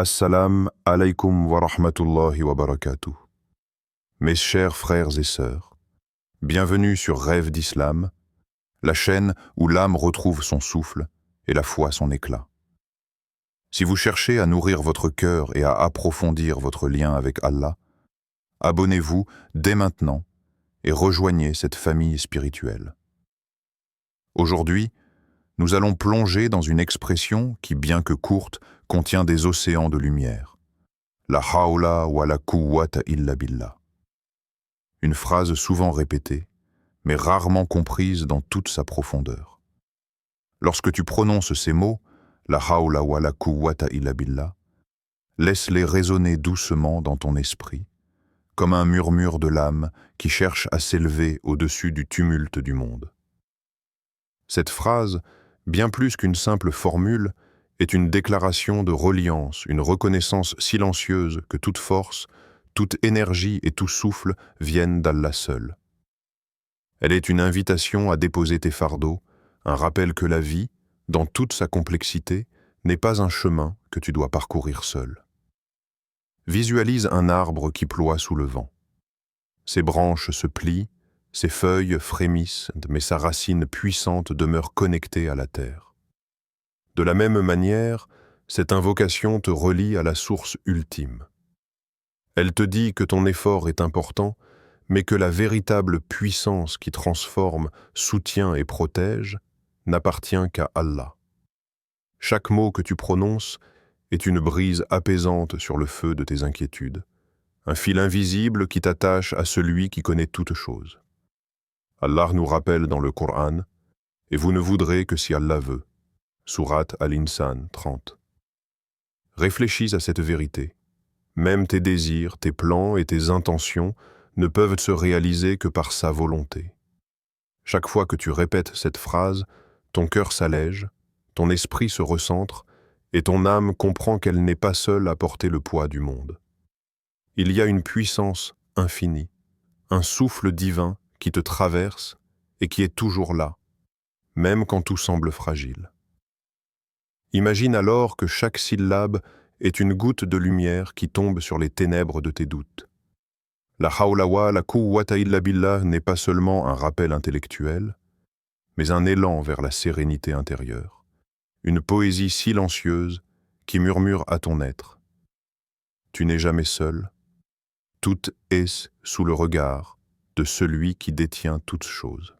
Assalam alaykum wa rahmatullahi wa barakatuh. Mes chers frères et sœurs, bienvenue sur Rêve d'Islam, la chaîne où l'âme retrouve son souffle et la foi son éclat. Si vous cherchez à nourrir votre cœur et à approfondir votre lien avec Allah, abonnez-vous dès maintenant et rejoignez cette famille spirituelle. Aujourd'hui, nous allons plonger dans une expression qui, bien que courte, contient des océans de lumière. La hawla wa la quwwata illa billah. Une phrase souvent répétée, mais rarement comprise dans toute sa profondeur. Lorsque tu prononces ces mots, la hawla wa la quwwata illa billah, laisse-les résonner doucement dans ton esprit, comme un murmure de l'âme qui cherche à s'élever au-dessus du tumulte du monde. Cette phrase, bien plus qu'une simple formule, est une déclaration de reliance, une reconnaissance silencieuse que toute force, toute énergie et tout souffle viennent d'Allah seul. Elle est une invitation à déposer tes fardeaux, un rappel que la vie, dans toute sa complexité, n'est pas un chemin que tu dois parcourir seul. Visualise un arbre qui ploie sous le vent. Ses branches se plient, ses feuilles frémissent, mais sa racine puissante demeure connectée à la terre. De la même manière, cette invocation te relie à la source ultime. Elle te dit que ton effort est important, mais que la véritable puissance qui transforme, soutient et protège n'appartient qu'à Allah. Chaque mot que tu prononces est une brise apaisante sur le feu de tes inquiétudes, un fil invisible qui t'attache à celui qui connaît toutes choses. Allah nous rappelle dans le Coran « Et vous ne voudrez que si Allah veut » Sourate Al-Insan 30. Réfléchis à cette vérité. Même tes désirs, tes plans et tes intentions ne peuvent se réaliser que par sa volonté. Chaque fois que tu répètes cette phrase, ton cœur s'allège, ton esprit se recentre et ton âme comprend qu'elle n'est pas seule à porter le poids du monde. Il y a une puissance infinie, un souffle divin qui te traverse et qui est toujours là, même quand tout semble fragile. Imagine alors que chaque syllabe est une goutte de lumière qui tombe sur les ténèbres de tes doutes. La hawla wa la quwwata illa billah n'est pas seulement un rappel intellectuel, mais un élan vers la sérénité intérieure, une poésie silencieuse qui murmure à ton être. Tu n'es jamais seul, tout est sous le regard de celui qui détient toutes choses.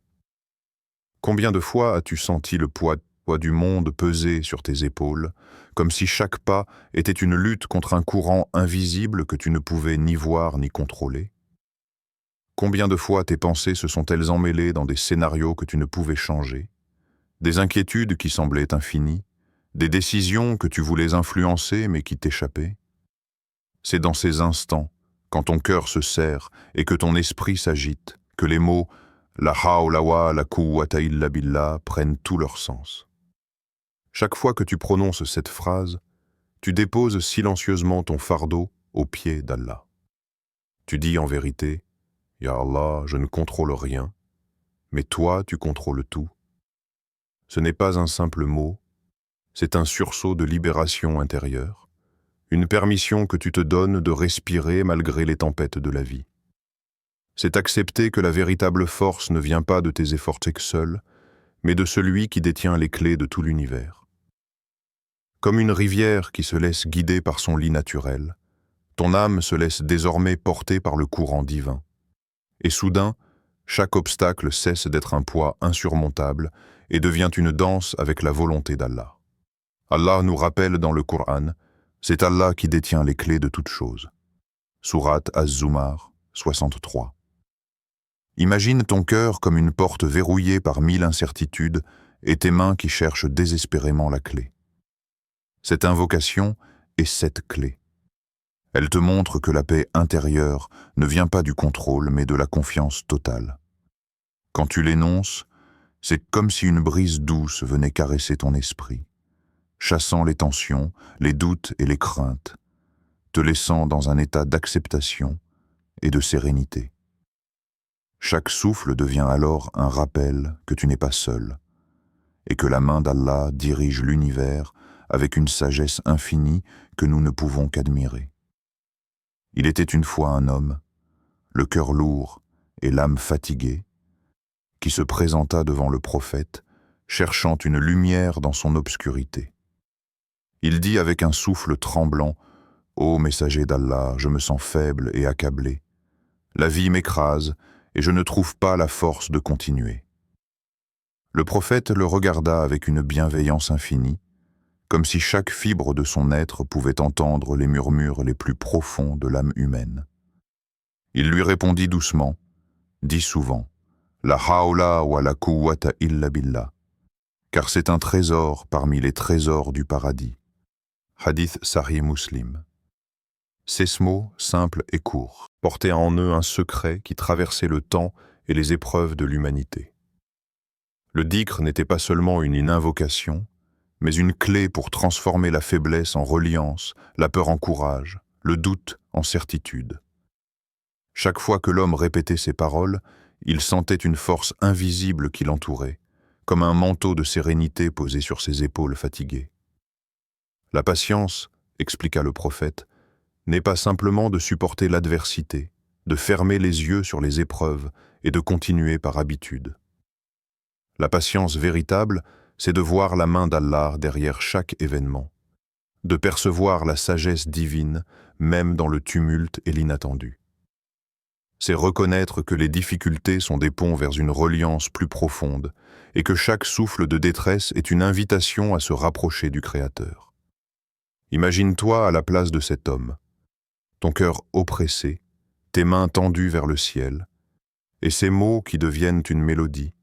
Combien de fois as-tu senti le poids du monde peser sur tes épaules, comme si chaque pas était une lutte contre un courant invisible que tu ne pouvais ni voir ni contrôler? Combien de fois tes pensées se sont-elles emmêlées dans des scénarios que tu ne pouvais changer, des inquiétudes qui semblaient infinies, des décisions que tu voulais influencer mais qui t'échappaient? C'est dans ces instants, quand ton cœur se serre et que ton esprit s'agite, que les mots « la hawla wa la quwwata illa billah » prennent tout leur sens. Chaque fois que tu prononces cette phrase, tu déposes silencieusement ton fardeau aux pieds d'Allah. Tu dis en vérité, « Ya Allah, je ne contrôle rien, mais toi tu contrôles tout. » Ce n'est pas un simple mot, c'est un sursaut de libération intérieure, une permission que tu te donnes de respirer malgré les tempêtes de la vie. C'est accepter que la véritable force ne vient pas de tes efforts seuls, mais de celui qui détient les clés de tout l'univers. Comme une rivière qui se laisse guider par son lit naturel, ton âme se laisse désormais porter par le courant divin. Et soudain, chaque obstacle cesse d'être un poids insurmontable et devient une danse avec la volonté d'Allah. Allah nous rappelle dans le Coran, c'est Allah qui détient les clés de toutes choses. Sourate Az-Zumar 63. Imagine ton cœur comme une porte verrouillée par 1000 incertitudes et tes mains qui cherchent désespérément la clé. Cette invocation est cette clé. Elle te montre que la paix intérieure ne vient pas du contrôle mais de la confiance totale. Quand tu l'énonces, c'est comme si une brise douce venait caresser ton esprit, chassant les tensions, les doutes et les craintes, te laissant dans un état d'acceptation et de sérénité. Chaque souffle devient alors un rappel que tu n'es pas seul et que la main d'Allah dirige l'univers avec une sagesse infinie que nous ne pouvons qu'admirer. Il était une fois un homme, le cœur lourd et l'âme fatiguée, qui se présenta devant le prophète, cherchant une lumière dans son obscurité. Il dit avec un souffle tremblant, « Ô messager d'Allah, je me sens faible et accablé. La vie m'écrase et je ne trouve pas la force de continuer. » Le prophète le regarda avec une bienveillance infinie, comme si chaque fibre de son être pouvait entendre les murmures les plus profonds de l'âme humaine. Il lui répondit doucement, dit souvent, « La hawla wa la quwwata illa billah » car c'est un trésor parmi les trésors du paradis. Hadith Sahih Muslim. Ces mots, simples et courts, portaient en eux un secret qui traversait le temps et les épreuves de l'humanité. Le dhikr n'était pas seulement une invocation, mais une clé pour transformer la faiblesse en reliance, la peur en courage, le doute en certitude. Chaque fois que l'homme répétait ces paroles, il sentait une force invisible qui l'entourait, comme un manteau de sérénité posé sur ses épaules fatiguées. La patience, expliqua le prophète, n'est pas simplement de supporter l'adversité, de fermer les yeux sur les épreuves et de continuer par habitude. La patience véritable, c'est de voir la main d'Allah derrière chaque événement, de percevoir la sagesse divine même dans le tumulte et l'inattendu. C'est reconnaître que les difficultés sont des ponts vers une reliance plus profonde et que chaque souffle de détresse est une invitation à se rapprocher du Créateur. Imagine-toi à la place de cet homme, ton cœur oppressé, tes mains tendues vers le ciel, et ces mots qui deviennent une mélodie,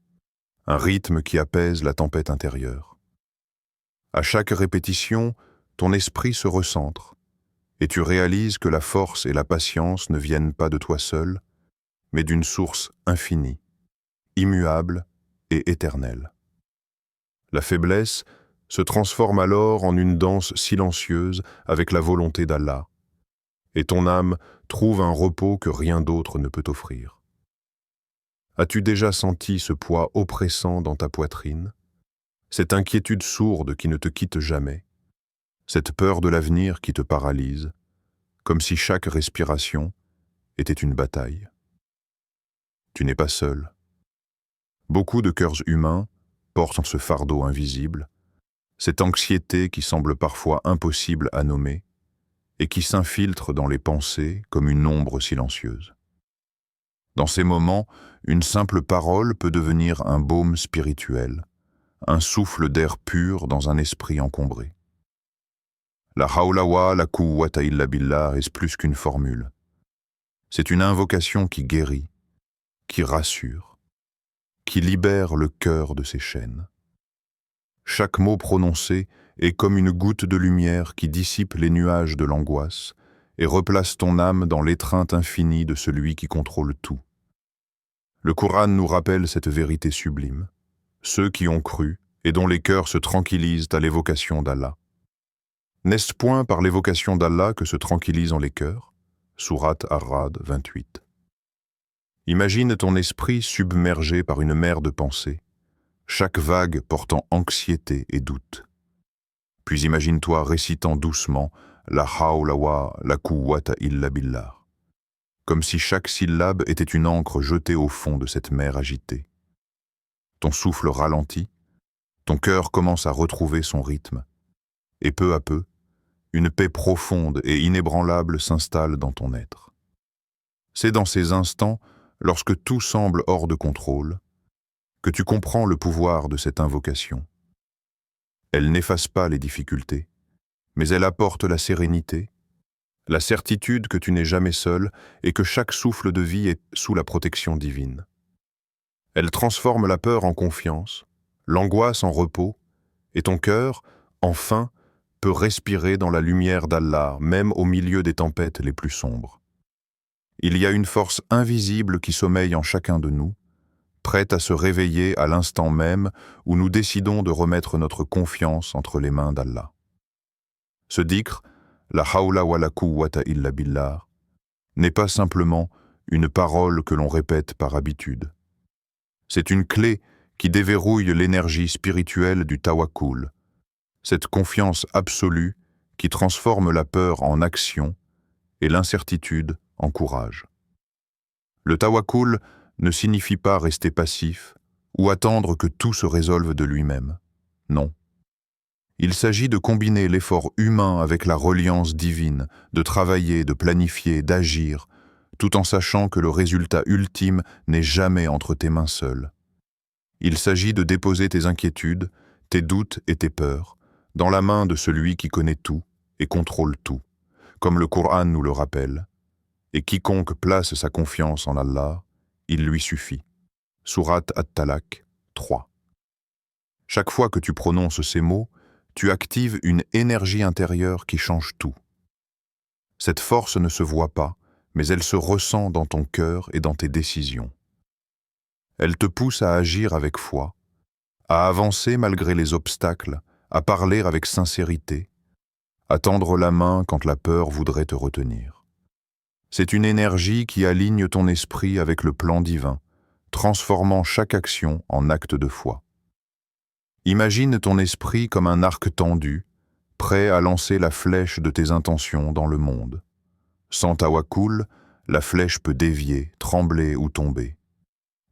un rythme qui apaise la tempête intérieure. À chaque répétition, ton esprit se recentre, et tu réalises que la force et la patience ne viennent pas de toi seul, mais d'une source infinie, immuable et éternelle. La faiblesse se transforme alors en une danse silencieuse avec la volonté d'Allah, et ton âme trouve un repos que rien d'autre ne peut offrir. As-tu déjà senti ce poids oppressant dans ta poitrine, cette inquiétude sourde qui ne te quitte jamais, cette peur de l'avenir qui te paralyse, comme si chaque respiration était une bataille? Tu n'es pas seul. Beaucoup de cœurs humains portent ce fardeau invisible, cette anxiété qui semble parfois impossible à nommer et qui s'infiltre dans les pensées comme une ombre silencieuse. Dans ces moments, une simple parole peut devenir un baume spirituel, un souffle d'air pur dans un esprit encombré. La hawla wa la quwwata illa billah est plus qu'une formule. C'est une invocation qui guérit, qui rassure, qui libère le cœur de ses chaînes. Chaque mot prononcé est comme une goutte de lumière qui dissipe les nuages de l'angoisse et replace ton âme dans l'étreinte infinie de celui qui contrôle tout. Le Coran nous rappelle cette vérité sublime, ceux qui ont cru et dont les cœurs se tranquillisent à l'évocation d'Allah. N'est-ce point par l'évocation d'Allah que se tranquillisent les cœurs? Sourate Ar-Ra'd 28. Imagine ton esprit submergé par une mer de pensées, chaque vague portant anxiété et doute. Puis imagine-toi récitant doucement la hawla wa la quwwata illa billah, comme si chaque syllabe était une ancre jetée au fond de cette mer agitée. Ton souffle ralentit, ton cœur commence à retrouver son rythme, et peu à peu, une paix profonde et inébranlable s'installe dans ton être. C'est dans ces instants, lorsque tout semble hors de contrôle, que tu comprends le pouvoir de cette invocation. Elle n'efface pas les difficultés, mais elle apporte la sérénité, la certitude que tu n'es jamais seul et que chaque souffle de vie est sous la protection divine. Elle transforme la peur en confiance, l'angoisse en repos, et ton cœur, enfin, peut respirer dans la lumière d'Allah, même au milieu des tempêtes les plus sombres. Il y a une force invisible qui sommeille en chacun de nous, prête à se réveiller à l'instant même où nous décidons de remettre notre confiance entre les mains d'Allah. Ce dhikr, la hawla wa la quwwata illa billah, n'est pas simplement une parole que l'on répète par habitude. C'est une clé qui déverrouille l'énergie spirituelle du tawakkul, cette confiance absolue qui transforme la peur en action et l'incertitude en courage. Le tawakkul ne signifie pas rester passif ou attendre que tout se résolve de lui-même. Non. Il s'agit de combiner l'effort humain avec la reliance divine, de travailler, de planifier, d'agir, tout en sachant que le résultat ultime n'est jamais entre tes mains seules. Il s'agit de déposer tes inquiétudes, tes doutes et tes peurs dans la main de celui qui connaît tout et contrôle tout, comme le Coran nous le rappelle. Et quiconque place sa confiance en Allah, il lui suffit. Sourate At-Talaq 3. Chaque fois que tu prononces ces mots, tu actives une énergie intérieure qui change tout. Cette force ne se voit pas, mais elle se ressent dans ton cœur et dans tes décisions. Elle te pousse à agir avec foi, à avancer malgré les obstacles, à parler avec sincérité, à tendre la main quand la peur voudrait te retenir. C'est une énergie qui aligne ton esprit avec le plan divin, transformant chaque action en acte de foi. Imagine ton esprit comme un arc tendu, prêt à lancer la flèche de tes intentions dans le monde. Sans tawakkul, la flèche peut dévier, trembler ou tomber.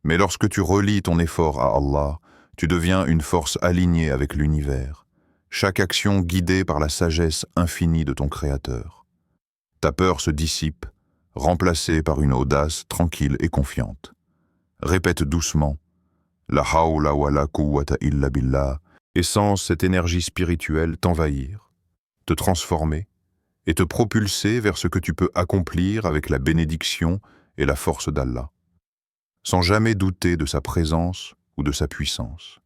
Mais lorsque tu relis ton effort à Allah, tu deviens une force alignée avec l'univers, chaque action guidée par la sagesse infinie de ton Créateur. Ta peur se dissipe, remplacée par une audace tranquille et confiante. Répète doucement « La hawla wa la quwwata illa billah » et sens cette énergie spirituelle t'envahir, te transformer et te propulser vers ce que tu peux accomplir avec la bénédiction et la force d'Allah, sans jamais douter de sa présence ou de sa puissance.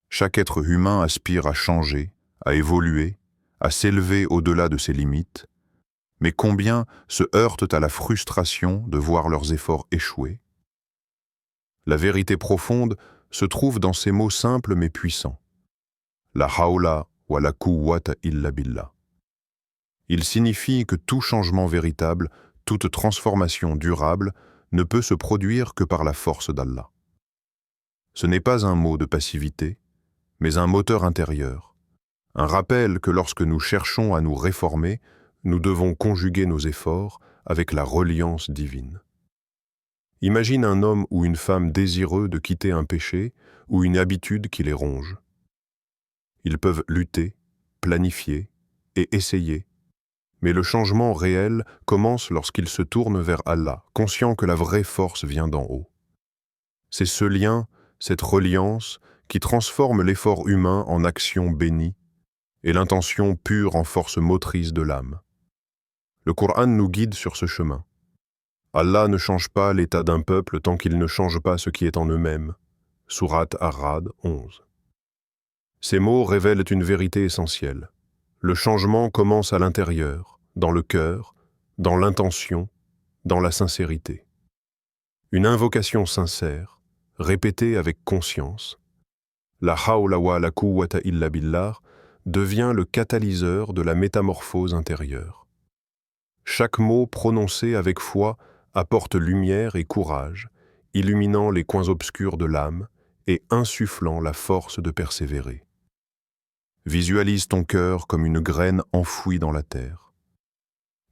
Chaque être humain aspire à changer, à évoluer, à s'élever au-delà de ses limites, mais combien se heurtent à la frustration de voir leurs efforts échouer? La vérité profonde se trouve dans ces mots simples mais puissants. La hawla wa la quwwata illa billah. Il signifie que tout changement véritable, toute transformation durable ne peut se produire que par la force d'Allah. Ce n'est pas un mot de passivité, mais un moteur intérieur, un rappel que lorsque nous cherchons à nous réformer, nous devons conjuguer nos efforts avec la reliance divine. Imagine un homme ou une femme désireux de quitter un péché ou une habitude qui les ronge. Ils peuvent lutter, planifier et essayer, mais le changement réel commence lorsqu'ils se tournent vers Allah, conscients que la vraie force vient d'en haut. C'est ce lien, cette reliance, qui transforme l'effort humain en action bénie et l'intention pure en force motrice de l'âme. Le Coran nous guide sur ce chemin. Allah ne change pas l'état d'un peuple tant qu'il ne change pas ce qui est en eux-mêmes. Sourate Ar-Ra'd 11. Ces mots révèlent une vérité essentielle. Le changement commence à l'intérieur, dans le cœur, dans l'intention, dans la sincérité. Une invocation sincère, répétée avec conscience. La hawla wa la quwwata illa billah devient le catalyseur de la métamorphose intérieure. Chaque mot prononcé avec foi apporte lumière et courage, illuminant les coins obscurs de l'âme et insufflant la force de persévérer. Visualise ton cœur comme une graine enfouie dans la terre.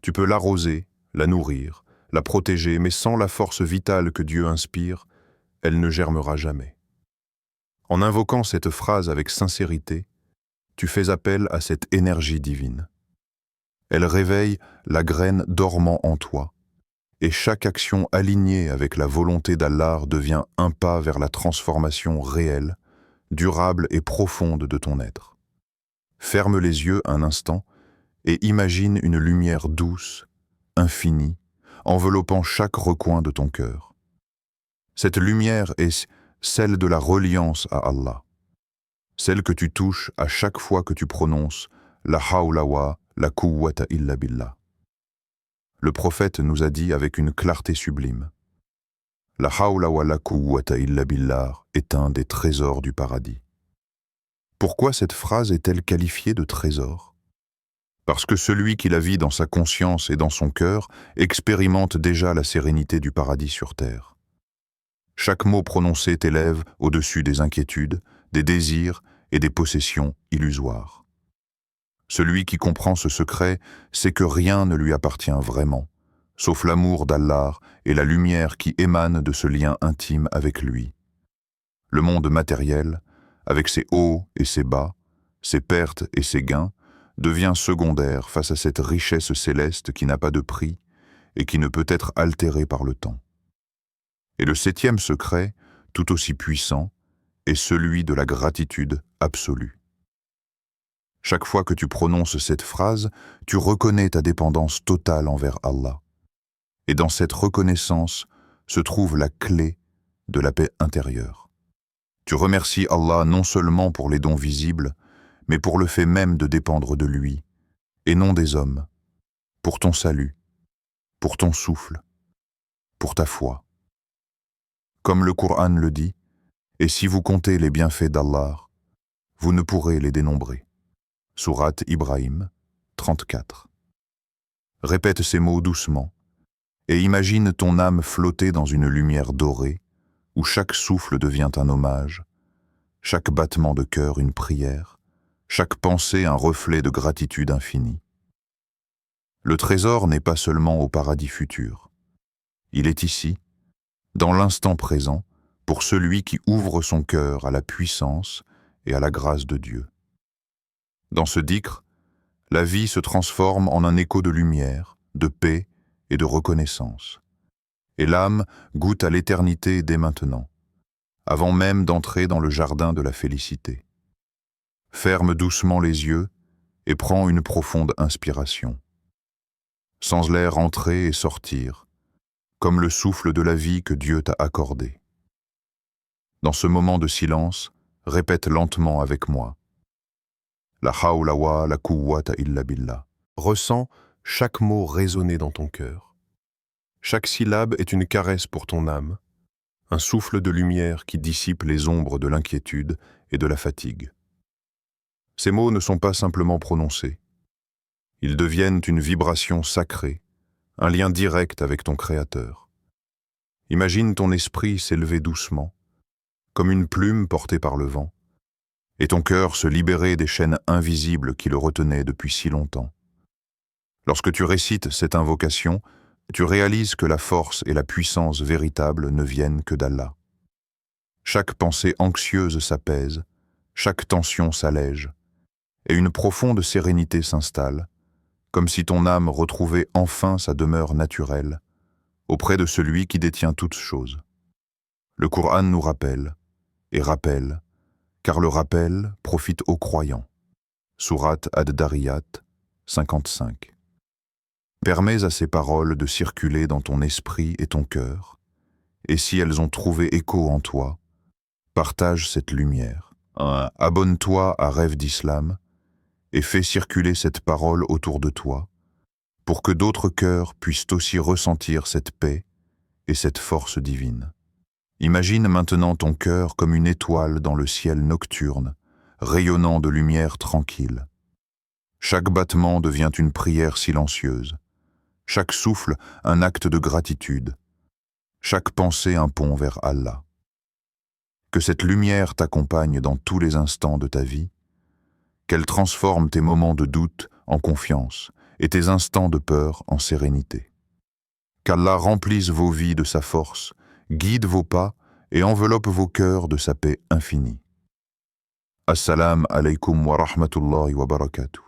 Tu peux l'arroser, la nourrir, la protéger, mais sans la force vitale que Dieu inspire, elle ne germera jamais. En invoquant cette phrase avec sincérité, tu fais appel à cette énergie divine. Elle réveille la graine dormant en toi, et chaque action alignée avec la volonté d'Allah devient un pas vers la transformation réelle, durable et profonde de ton être. Ferme les yeux un instant et imagine une lumière douce, infinie, enveloppant chaque recoin de ton cœur. Cette lumière est celle de la reliance à Allah, celle que tu touches à chaque fois que tu prononces la hawla wa la quwwata illa billah. Le prophète nous a dit avec une clarté sublime, la hawla wa la quwwata illa billah est un des trésors du paradis. Pourquoi cette phrase est-elle qualifiée de trésor? Parce que celui qui la vit dans sa conscience et dans son cœur expérimente déjà la sérénité du paradis sur terre. Chaque mot prononcé t'élève au-dessus des inquiétudes, des désirs et des possessions illusoires. Celui qui comprend ce secret sait que rien ne lui appartient vraiment, sauf l'amour d'Allah et la lumière qui émane de ce lien intime avec lui. Le monde matériel, avec ses hauts et ses bas, ses pertes et ses gains, devient secondaire face à cette richesse céleste qui n'a pas de prix et qui ne peut être altérée par le temps. Et le 7e secret, tout aussi puissant, est celui de la gratitude absolue. Chaque fois que tu prononces cette phrase, tu reconnais ta dépendance totale envers Allah. Et dans cette reconnaissance se trouve la clé de la paix intérieure. Tu remercies Allah non seulement pour les dons visibles, mais pour le fait même de dépendre de lui, et non des hommes, pour ton salut, pour ton souffle, pour ta foi. Comme le Coran le dit, et si vous comptez les bienfaits d'Allah, vous ne pourrez les dénombrer. Sourate Ibrahim 34. Répète ces mots doucement et imagine ton âme flotter dans une lumière dorée où chaque souffle devient un hommage, chaque battement de cœur une prière, chaque pensée un reflet de gratitude infinie. Le trésor n'est pas seulement au paradis futur. Il est ici, dans l'instant présent, pour celui qui ouvre son cœur à la puissance et à la grâce de Dieu. Dans ce dhikr, la vie se transforme en un écho de lumière, de paix et de reconnaissance. Et l'âme goûte à l'éternité dès maintenant, avant même d'entrer dans le jardin de la félicité. Ferme doucement les yeux et prends une profonde inspiration. Sans l'air entrer et sortir, comme le souffle de la vie que Dieu t'a accordé. Dans ce moment de silence, répète lentement avec moi. La hawla wa la quwwata illa billah. Ressens chaque mot résonner dans ton cœur. Chaque syllabe est une caresse pour ton âme, un souffle de lumière qui dissipe les ombres de l'inquiétude et de la fatigue. Ces mots ne sont pas simplement prononcés. Ils deviennent une vibration sacrée, un lien direct avec ton Créateur. Imagine ton esprit s'élever doucement, comme une plume portée par le vent, et ton cœur se libérer des chaînes invisibles qui le retenaient depuis si longtemps. Lorsque tu récites cette invocation, tu réalises que la force et la puissance véritable ne viennent que d'Allah. Chaque pensée anxieuse s'apaise, chaque tension s'allège, et une profonde sérénité s'installe, comme si ton âme retrouvait enfin sa demeure naturelle, auprès de celui qui détient toutes choses. Le Coran nous rappelle, et rappelle, car le rappel profite aux croyants. Sourate Ad-Dariyat 55. Permets à ces paroles de circuler dans ton esprit et ton cœur, et si elles ont trouvé écho en toi, partage cette lumière. Abonne-toi à Rêve d'Islam et fais circuler cette parole autour de toi, pour que d'autres cœurs puissent aussi ressentir cette paix et cette force divine. Imagine maintenant ton cœur comme une étoile dans le ciel nocturne, rayonnant de lumière tranquille. Chaque battement devient une prière silencieuse, chaque souffle un acte de gratitude, chaque pensée un pont vers Allah. Que cette lumière t'accompagne dans tous les instants de ta vie, qu'elle transforme tes moments de doute en confiance et tes instants de peur en sérénité. Qu'Allah remplisse vos vies de sa force, guide vos pas et enveloppe vos cœurs de sa paix infinie. Assalamu alaikum wa rahmatullahi wa barakatuh.